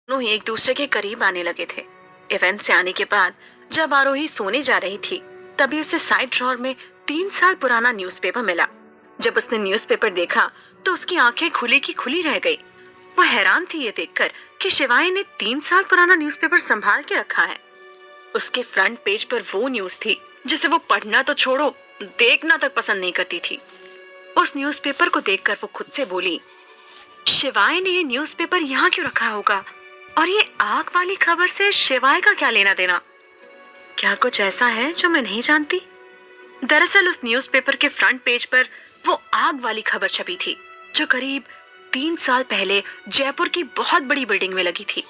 दोनों ही एक दूसरे के करीब आने लगे थे। इवेंट से आने के बाद जब आरोही सोने जा रही थी, तभी उसे साइड ड्रॉर में 3 साल पुराना न्यूज़पेपर मिला। जब उसने न्यूज़पेपर देखा तो उसकी आंखें खुली की खुली रह गई। वो हैरान थी ये देखकर कि शिवानी ने 3 साल पुराना न्यूज़पेपर संभाल के रखा है। उसके फ्रंट पेज पर वो न्यूज़ थी जिसे वो पढ़ना तो छोड़ो, देखना तक पसंद नहीं करती थी। उस न्यूज़पेपर को देखकर वो खुद से बोली, शिवानी ने ये न्यूज़पेपर यहाँ क्यों रखा होगा? और ये आग वाली खबर से शिवाय का क्या लेना देना? क्या कुछ ऐसा है जो मैं नहीं जानती? दरअसल उस न्यूज़पेपर के फ्रंट पेज पर वो आग वाली खबर छपी थी जो करीब 3 साल पहले जयपुर की बहुत बड़ी बिल्डिंग में लगी थी।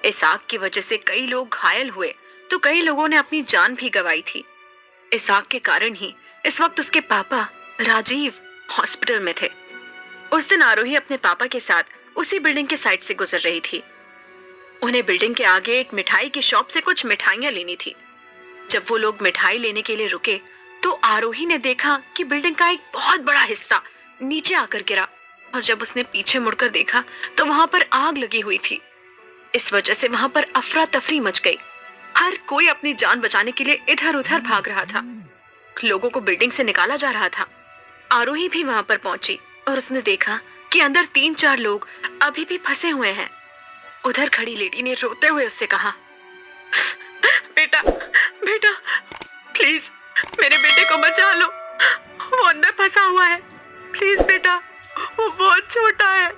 इस आग की वजह से कई लोग घायल हुए तो कई लोगों ने अपनी जान भी गंवाई थी। इस आग के कारण ही इस वक्त उसके पापा राजीव हॉस्पिटल में थे। उस दिन आरोही अपने पापा के साथ उसी बिल्डिंग के साइड से गुजर रही थी। उन्हें बिल्डिंग के आगे एक मिठाई की शॉप से कुछ मिठाइयां लेनी थी। जब वो लोग मिठाई लेने के लिए रुके तो आरोही ने देखा कि बिल्डिंग का एक बहुत बड़ा हिस्सा नीचे आकर गिरा, और जब उसने पीछे मुड़कर देखा तो वहां पर आग लगी हुई थी। इस वजह से वहां पर अफरा तफरी मच गई। हर कोई अपनी जान बचाने के लिए इधर उधर भाग रहा था। लोगों को बिल्डिंग से निकाला जा रहा था। आरोही भी वहां पर पहुंची और उसने देखा कि अंदर 3-4 लोग अभी भी फंसे हुए हैं। उधर खड़ी लेडी ने रोते हुए उससे कहा, बेटा बेटा प्लीज मेरे बेटे को बचा लो, वो अंदर फंसा हुआ है, प्लीज बेटा, वो बहुत छोटा है।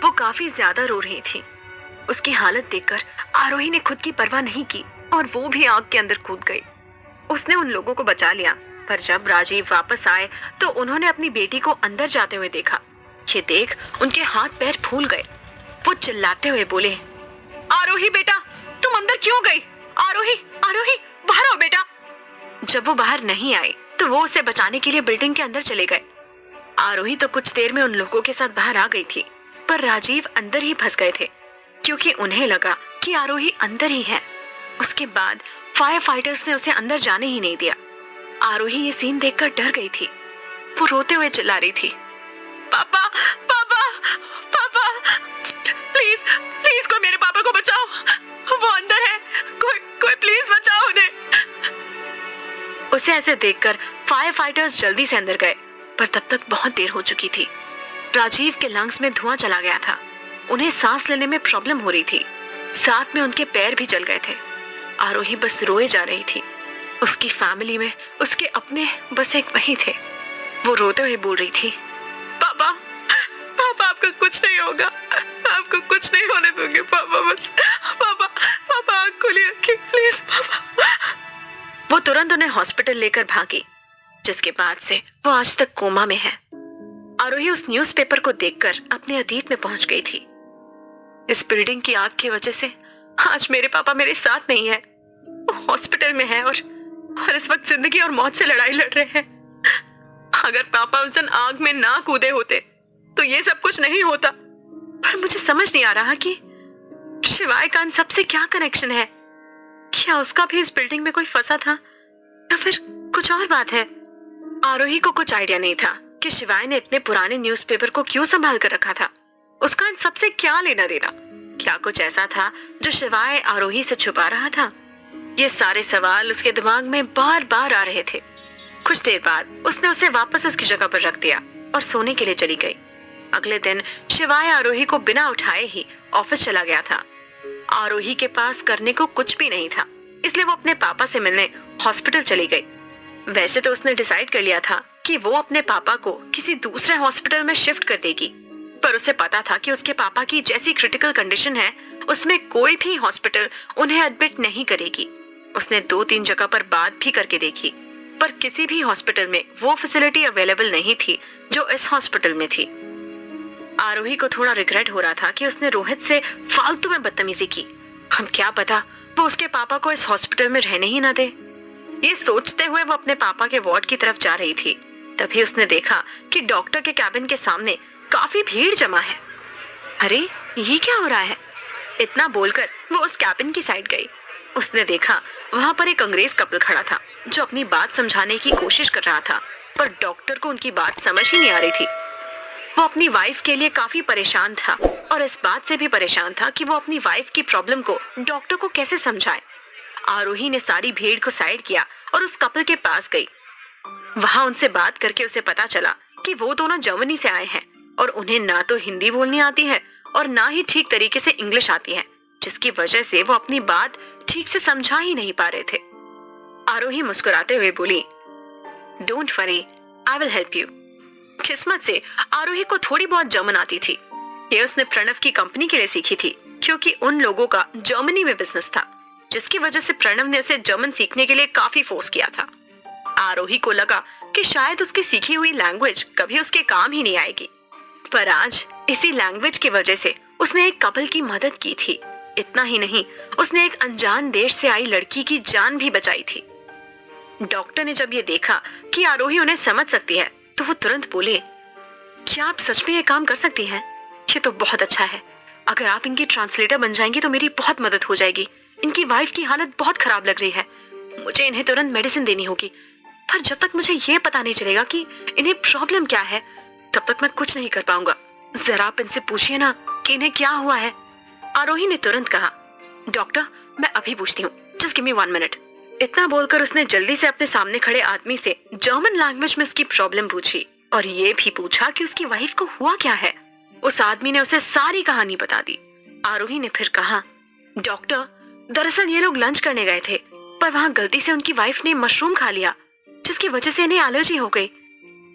वो काफी ज्यादा रो रही थी। उसकी हालत देखकर आरोही ने खुद की परवाह नहीं की और वो भी आग के अंदर कूद गई। उसने उन लोगों को बचा लिया, पर जब राजीव वापस आए तो उन्होंने अपनी बेटी को अंदर जाते हुए देखा। ये देख उनके हाथ पैर फूल गए। वो चिल्लाते हुए बोले, आरोही बेटा, तुम अंदर क्यों गई? आरोही आरोही बाहर आओ बेटा। जब वो बाहर नहीं आई तो वो उसे बचाने के लिए बिल्डिंग के अंदर चले गए। आरोही तो कुछ देर में उन लोगों के साथ बाहर आ गई थी, पर राजीव अंदर ही फंस गए थे क्योंकि उन्हें लगा कि आरोही अंदर ही है। उसके बाद फायर फाइटर्स ने उसे अंदर जाने ही नहीं दिया। आरोही ये सीन देखकर डर गई थी। वो रोते हुए चिल्ला रही थी, पापा पापा पापा, प्लीज प्लीज कोई मेरे पापा को बचाओ, वो अंदर है, कोई कोई प्लीज बचाओ उन्हें। उसे ऐसे देखकर फायर फाइटर्स जल्दी से अंदर गए, पर तब तक बहुत देर हो चुकी थी। राजीव के लंग्स में धुआं चला गया था। उन्हें सांस लेने में प्रॉब्लम हो रही थी, साथ में उनके पैर भी जल गए थे। आरोही बस रोए जा रही थी। उसकी फैमिली में उसके अपने बस एक वही थे। वो रोते हुए बोल रही थी, पापा पापा आपको कुछ नहीं होगा, आपको कुछ नहीं होने दूंगी पापा, बस पापा पापा आँख खुली रखिए प्लीज पापा। वो तुरंत उन्हें हॉस्पिटल लेकर भागी, जिसके बाद से वो आज तक कोमा में है। आरोही उस न्यूज़पेपर को देखकर अपने अतीत में पहुंच गई थी। इस बिल्डिंग की आग की वजह से आज मेरे पापा मेरे साथ नहीं है, वो हॉस्पिटल में है और इस वक्त जिंदगी और मौत से लड़ाई लड़ रहे हैं। अगर पापा उस दिन आग में ना कूदे होते तो ये सब कुछ नहीं होता। पर मुझे समझ नहीं आ रहा कि शिवाय का इन सबसे क्या कनेक्शन है। क्या उसका भी इस बिल्डिंग में कोई फंसा था या फिर कुछ और बात है? आरोही को कुछ आइडिया नहीं था कि शिवाय ने इतने पुराने न्यूज़पेपर को क्यों संभाल कर रखा था। उसका इन सबसे क्या लेना देना? क्या कुछ ऐसा था जो शिवाय आरोही से छुपा रहा था? ये सारे सवाल उसके दिमाग में बार बार आ रहे थे। कुछ देर बाद उसने उसे वापस उसकी जगह पर रख दिया और सोने के लिए चली गई। अगले दिन शिवाय आरोही को बिना उठाए ही ऑफिस चला गया था। आरोही के पास करने को कुछ भी नहीं था, इसलिए वो अपने पापा से मिलने हॉस्पिटल चली गई। वैसे तो उसने डिसाइड कर लिया था कि वो अपने पापा को किसी दूसरे हॉस्पिटल में शिफ्ट कर देगी, पर उसे पता था कि उसके पापा की जैसी क्रिटिकल कंडीशन है उसमें कोई भी हॉस्पिटल उन्हें एडमिट नहीं करेगी। उसने 2-3 जगह पर बात भी करके देखी, पर किसी भी हॉस्पिटल में वो फैसिलिटी अवेलेबल नहीं थी जो इस हॉस्पिटल में थी। आरोही को थोड़ा रिग्रेट हो रहा था कि उसने रोहित से फालतू में बदतमीजी की। हम क्या पता वो उसके पापा को इस हॉस्पिटल में रहने ही ना दे। ये सोचते हुए वो अपने पापा के वार्ड की तरफ जा रही थी, तभी उसने देखा कि डॉक्टर के कैबिन के सामने काफी भीड़ जमा है। अरे ये क्या हो रहा है? इतना बोलकर वो उस कैबिन की साइड गई। उसने देखा वहां पर एक अंग्रेज कपल खड़ा था जो अपनी बात समझाने की कोशिश कर रहा था, पर डॉक्टर को उनकी बात समझ ही नहीं आ रही थी। वो अपनी वाइफ के लिए काफी परेशान था और इस बात से भी परेशान था कि वो अपनी वाइफ की प्रॉब्लम को डॉक्टर को कैसे समझाए। आरोही ने सारी भीड़ को साइड किया और उस कपल के पास गई। वहां उनसे बात करके उसे पता चला कि वो दोनों जर्मनी से आए हैं और उन्हें ना तो हिंदी बोलनी आती है और ना ही ठीक तरीके से इंग्लिश आती है, जिसकी वजह से वो अपनी बात ठीक से समझा ही नहीं पा रहे थे। आरोही मुस्कुराते हुए बोली, don't worry, I will help you. किस्मत से आरोही को थोड़ी बहुत जर्मन आती थी। ये उसने प्रणव की कंपनी के लिए सीखी थी, क्योंकि उन लोगों का जर्मनी में बिजनेस था, जिसकी वजह से प्रणव ने उसे जर्मन सीखने के लिए काफी फोर्स किया था। आरोही को लगा कि शायद उसकी सीखी हुई लैंग्वेज कभी उसके काम ही नहीं आएगी, पर आज इसी लैंग्वेज की वजह से उसने एक कपल की मदद की थी। इतना ही नहीं, उसने एक अनजान देश से आई लड़की की जान भी बचाई थी। डॉक्टर ने जब ये देखा कि आरोही उन्हें समझ सकती है, तो वो तुरंत बोले, क्या आप सच में ये काम कर सकती हैं? ये तो बहुत अच्छा है। अगर आप इनकी ट्रांसलेटर बन जाएंगी तो मेरी बहुत मदद हो जाएगी। इनकी वाइफ की हालत बहुत खराब लग रही है। मुझे इन्हें तुरंत मेडिसिन देनी होगी, पर जब तक मुझे ये पता नहीं चलेगा कि इन्हें प्रॉब्लम क्या है, तब तक मैं कुछ नहीं कर पाऊंगा। जरा आप इनसे पूछिए ना कि इन्हें क्या हुआ है। आरोही ने तुरंत कहा, डॉक्टर मैं अभी पूछती हूँ, जस्ट गिव मी 1 मिनट। इतना बोलकर उसने जल्दी से अपने सामने खड़े आदमी से जर्मन लैंग्वेज में उसकी प्रॉब्लम पूछी और ये भी पूछा कि उसकी वाइफ को हुआ क्या है। उस आदमी ने उसे सारी कहानी बता दी। आरोही ने फिर कहा, डॉक्टर दरअसल ये लोग लंच करने गए थे, पर वहां गलती से उनकी वाइफ ने मशरूम खा लिया, जिसकी वजह से इन्हें एलर्जी हो गई।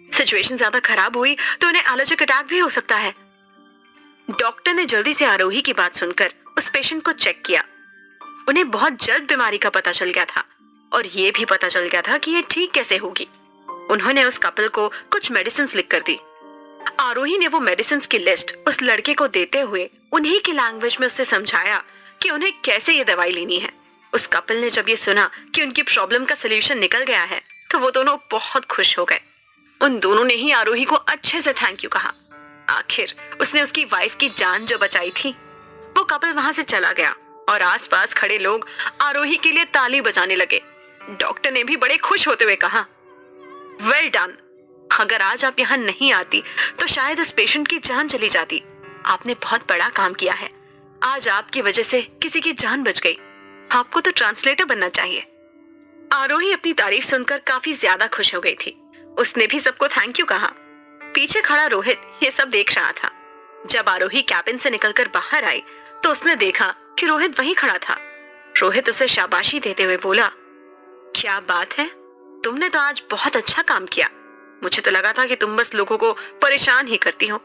सिचुएशन ज्यादा खराब हुई तो इन्हें एलर्जिक अटैक भी हो सकता है। डॉक्टर ने जल्दी से आरोही की बात सुनकर उस पेशेंट को चेक किया। उन्हें बहुत जल्द बीमारी का पता चल गया था और ये भी पता चल गया था कि ये ठीक कैसे होगी। उन्होंने उस कपल को कुछ मेडिसिन लिख कर दी। आरोही ने वो मेडिसिन की लिस्ट उस लड़के को देते हुए उन्हीं की लैंग्वेज में उससे समझाया कि उन्हें कैसे ये दवाई लेनी है। उस कपल ने जब ये सुना कि उनकी प्रॉब्लम का सोल्यूशन निकल गया है, तो वो दोनों बहुत खुश हो गए। उन दोनों ने ही आरोही को अच्छे से थैंक यू कहा। आखिर उसने उसकी वाइफ की जान जो बचाई थी। वो कपल वहां से चला गया और आसपास खड़े लोग आरोही के लिए ताली बजाने लगे। डॉक्टर ने भी बड़े खुश होते हुए कहा, वेल डन। अगर आज आप यहाँ नहीं आती तो शायद उस पेशेंट की जान चली जाती। आपने बहुत बड़ा काम किया है। आज आपकी वजह से किसी की जान बच गई। आपको तो ट्रांसलेटर बनना चाहिए। आरोही अपनी तारीफ सुनकर काफी ज्यादा खुश हो गई थी। उसने भी सबको थैंक यू कहा। पीछे खड़ा रोहित ये सब देख रहा था। जब आरोही कैबिन से निकलकर बाहर आई तो उसने देखा कि रोहित वहीं खड़ा था। रोहित उसे शाबाशी देते हुए बोला, क्या बात है, तुमने तो आज बहुत अच्छा काम किया। मुझे तो लगा था कि तुम बस लोगों को परेशान ही करती हो।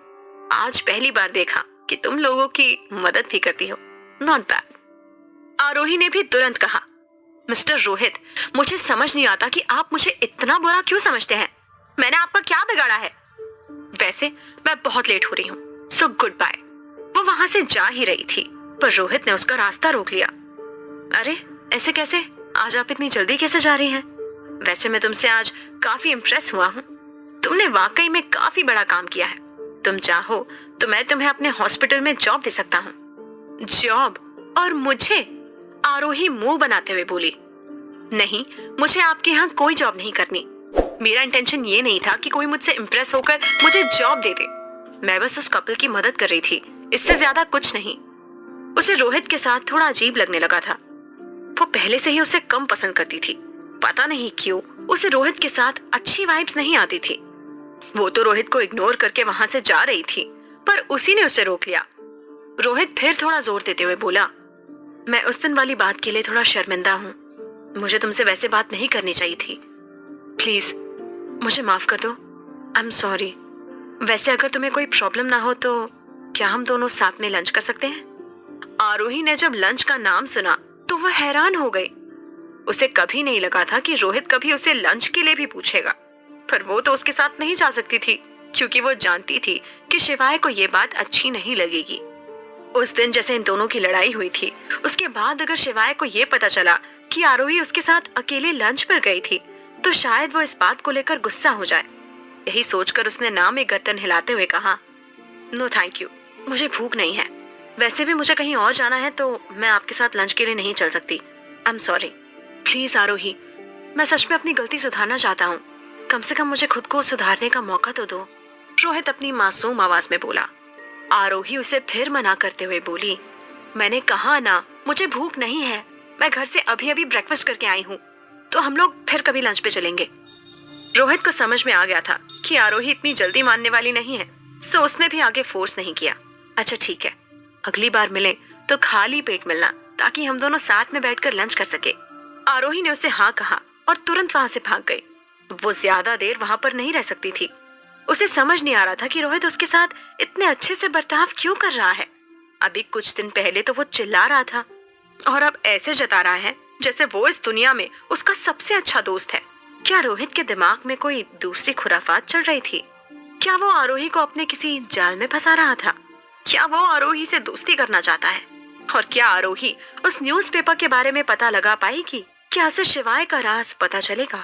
आज पहली बार देखा कि तुम लोगों की मदद भी करती हो। Not bad. आरोही ने भी तुरंत कहा, मिस्टर रोहित, मुझे समझ नहीं आता कि आप मुझे इतना बुरा क्यों समझते हैं। मैंने आपका क्या बिगाड़ा है? वैसे मैं बहुत लेट हो रही हूँ, सो गुड बाय। वो वहां से जा ही रही थी, पर रोहित ने उसका रास्ता रोक लिया। अरे ऐसे कैसे? आज आप इतनी जल्दी कैसे जा रही हैं? वैसे मैं तुमसे आज काफी इम्प्रेस हुआ हूँ। तुमने वाकई में काफी बड़ा काम किया है। तुम चाहो तो मैं तुम्हें अपने हॉस्पिटल में जॉब दे सकता हूँ। जॉब? और मुझे? आरोही मुंह बनाते हुए बोली, नहीं, मुझे आपके यहाँ कोई जॉब नहीं करनी। मेरा इंटेंशन ये नहीं था कि कोई मुझसे इम्प्रेस होकर मुझे जॉब दे दे। मैं बस उस कपल की मदद कर रही थी, इससे ज्यादा कुछ नहीं। उसे रोहित के साथ थोड़ा अजीब लगने लगा था। वो पहले से ही उसे कम पसंद करती थी। पता नहीं क्यों उसे रोहित के साथ अच्छी वाइब्स नहीं आती थी। वो तो रोहित को इग्नोर करके वहां से जा रही थी, पर उसी ने उसे रोक लिया। रोहित फिर थोड़ा जोर देते हुए बोला, मैं उस दिन वाली बात के लिए थोड़ा शर्मिंदा हूँ। मुझे तुमसे वैसे बात नहीं करनी चाहिए थी। प्लीज मुझे माफ कर दो। I am sorry. वैसे अगर तुम्हें कोई प्रॉब्लम ना हो तो क्या हम दोनों साथ में लंच कर सकते हैं? आरोही ने जब लंच का नाम सुना तो वह हैरान हो गई। उसे कभी नहीं लगा था कि रोहित कभी उसे लंच के लिए भी पूछेगा, पर वो तो उसके साथ नहीं जा सकती थी, क्योंकि वो जानती थी कि शिवाय को ये बात अच्छी नहीं लगेगी। उस दिन जैसे इन दोनों की लड़ाई हुई थी, उसके बाद अगर शिवाय को ये पता चला कि आरोही उसके साथ अकेले लंच पर गई थी, तो शायद वो इस बात को लेकर गुस्सा हो जाए। यही सोचकर उसने ना में गर्दन हिलाते हुए कहा, नो थैंक यू, मुझे भूख नहीं है। वैसे भी मुझे कहीं और जाना है तो मैं आपके साथ लंच के लिए नहीं चल सकती। I am sorry. प्लीज आरोही, मैं सच में अपनी गलती सुधारना चाहता हूँ। कम से कम मुझे खुद को सुधारने का मौका तो दो। रोहित अपनी मासूम आवाज में बोला। आरोही उसे फिर मना करते हुए बोली, मैंने कहा ना, मुझे भूख नहीं है, मैं घर से अभी अभी ब्रेकफास्ट करके आई हूँ, तो हम लोग फिर कभी लंच पे चलेंगे। रोहित को समझ में आ गया था कि आरोही इतनी जल्दी मानने वाली नहीं है, सो उसने भी आगे फोर्स नहीं किया। अच्छा ठीक है, अगली बार मिले तो खाली पेट मिलना, ताकि हम दोनों साथ में बैठकर लंच कर सके। आरोही ने उसे हाँ कहा और तुरंत वहां से भाग गई। वो ज्यादा देर वहां पर नहीं रह सकती थी। उसे समझ नहीं आ रहा था कि रोहित उसके साथ इतने अच्छे से बर्ताव क्यों कर रहा है। अभी कुछ दिन पहले तो वो चिल्ला रहा था और अब ऐसे जता रहा है जैसे वो इस दुनिया में उसका सबसे अच्छा दोस्त है। क्या रोहित के दिमाग में कोई दूसरी खुराफात चल रही थी? क्या वो आरोही को अपने किसी जाल में फंसा रहा था? क्या वो आरोही से दोस्ती करना चाहता है? और क्या आरोही उस न्यूज़पेपर के बारे में पता लगा पाएगी? क्या उसे शिवाय का राज पता चलेगा?